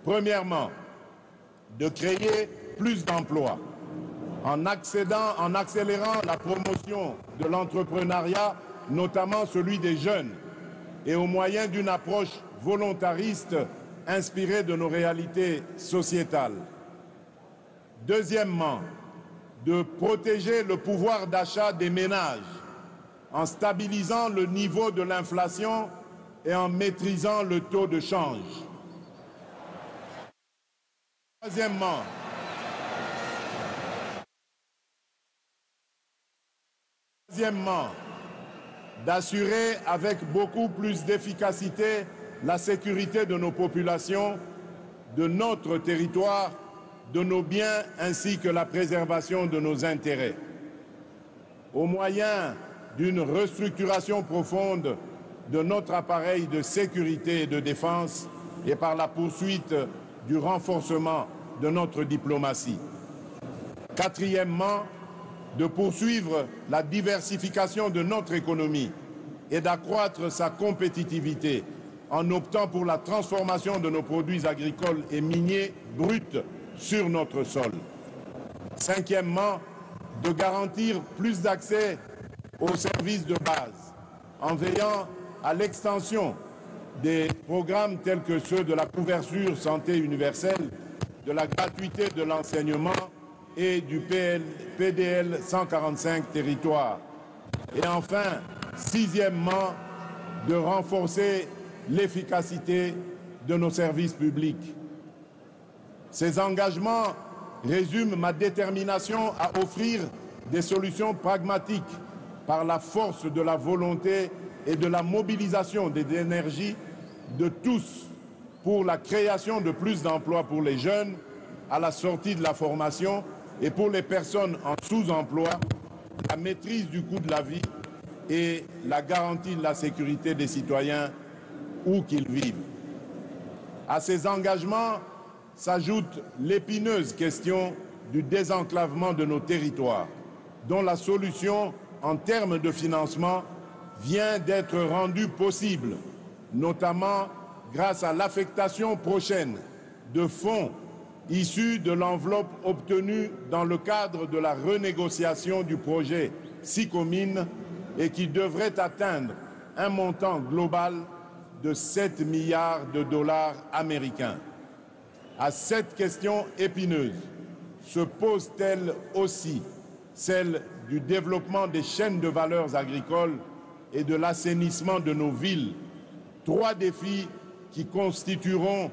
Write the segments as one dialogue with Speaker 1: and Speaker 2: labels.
Speaker 1: Premièrement, de créer plus d'emplois en accélérant la promotion de l'entrepreneuriat, notamment celui des jeunes, et au moyen d'une approche volontariste inspirée de nos réalités sociétales. Deuxièmement, de protéger le pouvoir d'achat des ménages en stabilisant le niveau de l'inflation et en maîtrisant le taux de change. Troisièmement, d'assurer avec beaucoup plus d'efficacité la sécurité de nos populations, de notre territoire, de nos biens ainsi que la préservation de nos intérêts. Au moyen d'une restructuration profonde de notre appareil de sécurité et de défense et par la poursuite du renforcement de notre diplomatie. Quatrièmement, de poursuivre la diversification de notre économie et d'accroître sa compétitivité en optant pour la transformation de nos produits agricoles et miniers bruts sur notre sol. Cinquièmement, de garantir plus d'accès aux services de base en veillant à l'extension des programmes tels que ceux de la couverture santé universelle, de la gratuité de l'enseignement et du PDL 145 territoires. Et enfin, sixièmement, de renforcer l'efficacité de nos services publics. Ces engagements résument ma détermination à offrir des solutions pragmatiques par la force de la volonté et de la mobilisation des énergies de tous pour la création de plus d'emplois pour les jeunes à la sortie de la formation et pour les personnes en sous-emploi, la maîtrise du coût de la vie et la garantie de la sécurité des citoyens où qu'ils vivent. À ces engagements s'ajoute l'épineuse question du désenclavement de nos territoires, dont la solution en termes de financement vient d'être rendue possible, notamment grâce à l'affectation prochaine de fonds issus de l'enveloppe obtenue dans le cadre de la renégociation du projet SICOMINE et qui devrait atteindre un montant global de 7 milliards de dollars américains. À cette question épineuse se pose-t-elle aussi celle du développement des chaînes de valeurs agricoles et de l'assainissement de nos villes, trois défis qui constitueront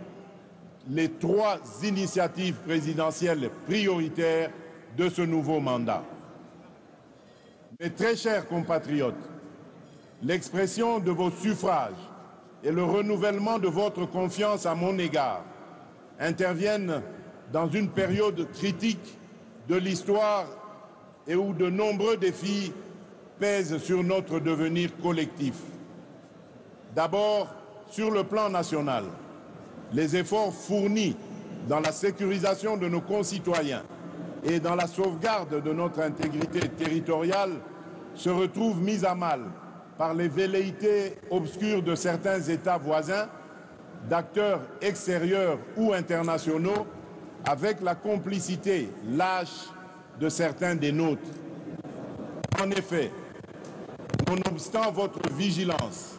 Speaker 1: les trois initiatives présidentielles prioritaires de ce nouveau mandat. Mes très chers compatriotes, l'expression de vos suffrages et le renouvellement de votre confiance à mon égard interviennent dans une période critique de l'histoire et où de nombreux défis pèsent sur notre devenir collectif. D'abord, sur le plan national, les efforts fournis dans la sécurisation de nos concitoyens et dans la sauvegarde de notre intégrité territoriale se retrouvent mis à mal par les velléités obscures de certains États voisins, d'acteurs extérieurs ou internationaux, avec la complicité lâche de certains des nôtres. En effet, nonobstant votre vigilance,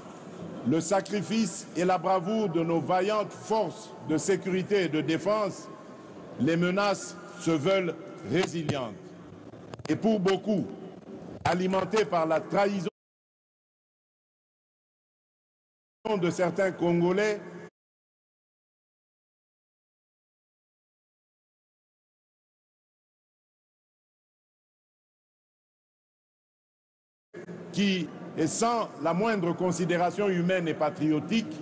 Speaker 1: le sacrifice et la bravoure de nos vaillantes forces de sécurité et de défense, les menaces se veulent résilientes. Et pour beaucoup, alimentées par la trahison de certains Congolais, qui, et sans la moindre considération humaine et patriotique,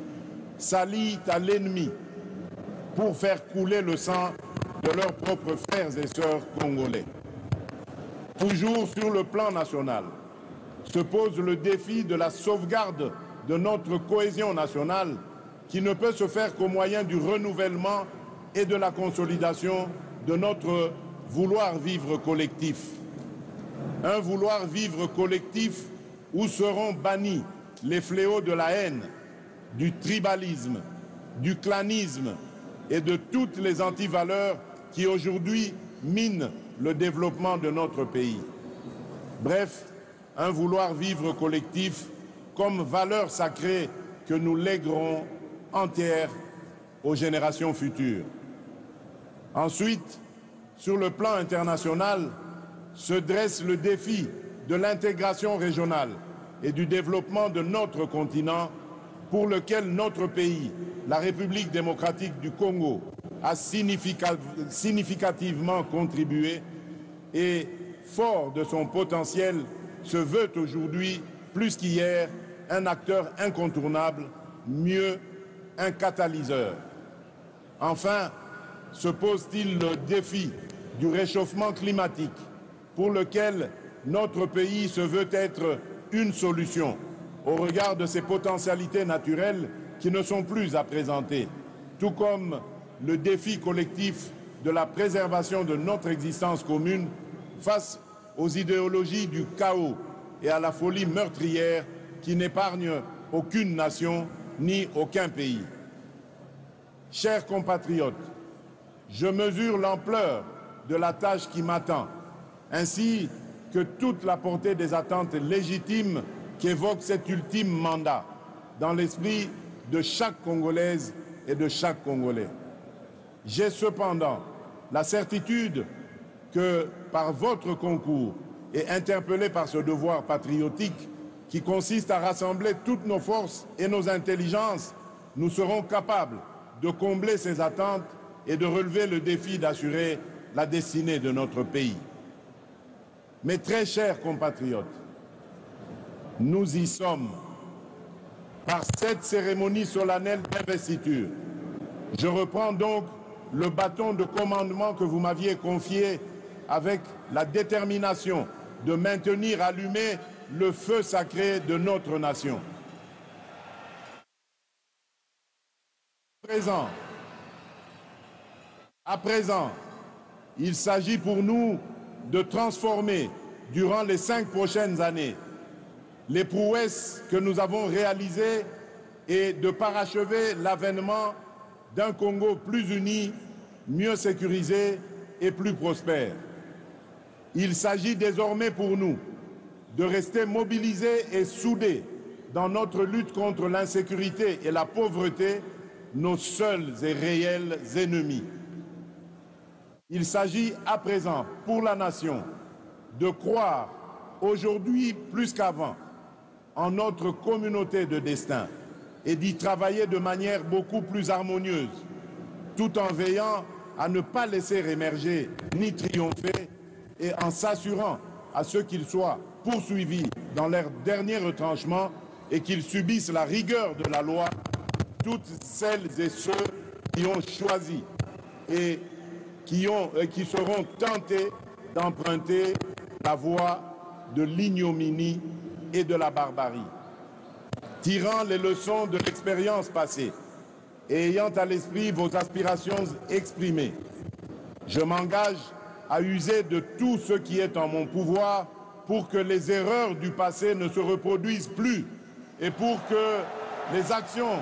Speaker 1: s'allient à l'ennemi pour faire couler le sang de leurs propres frères et sœurs congolais. Toujours sur le plan national, se pose le défi de la sauvegarde de notre cohésion nationale qui ne peut se faire qu'au moyen du renouvellement et de la consolidation de notre vouloir vivre collectif. Un vouloir vivre collectif où seront bannis les fléaux de la haine, du tribalisme, du clanisme et de toutes les antivaleurs qui aujourd'hui minent le développement de notre pays. Bref, un vouloir vivre collectif comme valeur sacrée que nous léguerons entière aux générations futures. Ensuite, sur le plan international, se dresse le défi de l'intégration régionale et du développement de notre continent, pour lequel notre pays, la République démocratique du Congo, a significativement contribué et, fort de son potentiel, se veut aujourd'hui, plus qu'hier, un acteur incontournable, mieux, un catalyseur. Enfin, se pose-t-il le défi du réchauffement climatique, pour lequel notre pays se veut être une solution au regard de ses potentialités naturelles qui ne sont plus à présenter, tout comme le défi collectif de la préservation de notre existence commune face aux idéologies du chaos et à la folie meurtrière qui n'épargnent aucune nation ni aucun pays. Chers compatriotes, je mesure l'ampleur de la tâche qui m'attend, ainsi que toute la portée des attentes légitimes qu'évoque cet ultime mandat, dans l'esprit de chaque Congolaise et de chaque Congolais. J'ai cependant la certitude que, par votre concours et interpellé par ce devoir patriotique qui consiste à rassembler toutes nos forces et nos intelligences, nous serons capables de combler ces attentes et de relever le défi d'assurer la destinée de notre pays. Mes très chers compatriotes, nous y sommes. Par cette cérémonie solennelle d'investiture, je reprends donc le bâton de commandement que vous m'aviez confié avec la détermination de maintenir allumé le feu sacré de notre nation. À présent, il s'agit pour nous de transformer durant les 5 prochaines années les prouesses que nous avons réalisées et de parachever l'avènement d'un Congo plus uni, mieux sécurisé et plus prospère. Il s'agit désormais pour nous de rester mobilisés et soudés dans notre lutte contre l'insécurité et la pauvreté, nos seuls et réels ennemis. Il s'agit à présent pour la nation de croire aujourd'hui plus qu'avant en notre communauté de destin et d'y travailler de manière beaucoup plus harmonieuse, tout en veillant à ne pas laisser émerger ni triompher et en s'assurant à ceux qu'ils soient poursuivis dans leur dernier retranchement et qu'ils subissent la rigueur de la loi, toutes celles et ceux qui ont choisi et qui seront tentés d'emprunter la voie de l'ignominie et de la barbarie. Tirant les leçons de l'expérience passée et ayant à l'esprit vos aspirations exprimées, je m'engage à user de tout ce qui est en mon pouvoir pour que les erreurs du passé ne se reproduisent plus et pour que les actions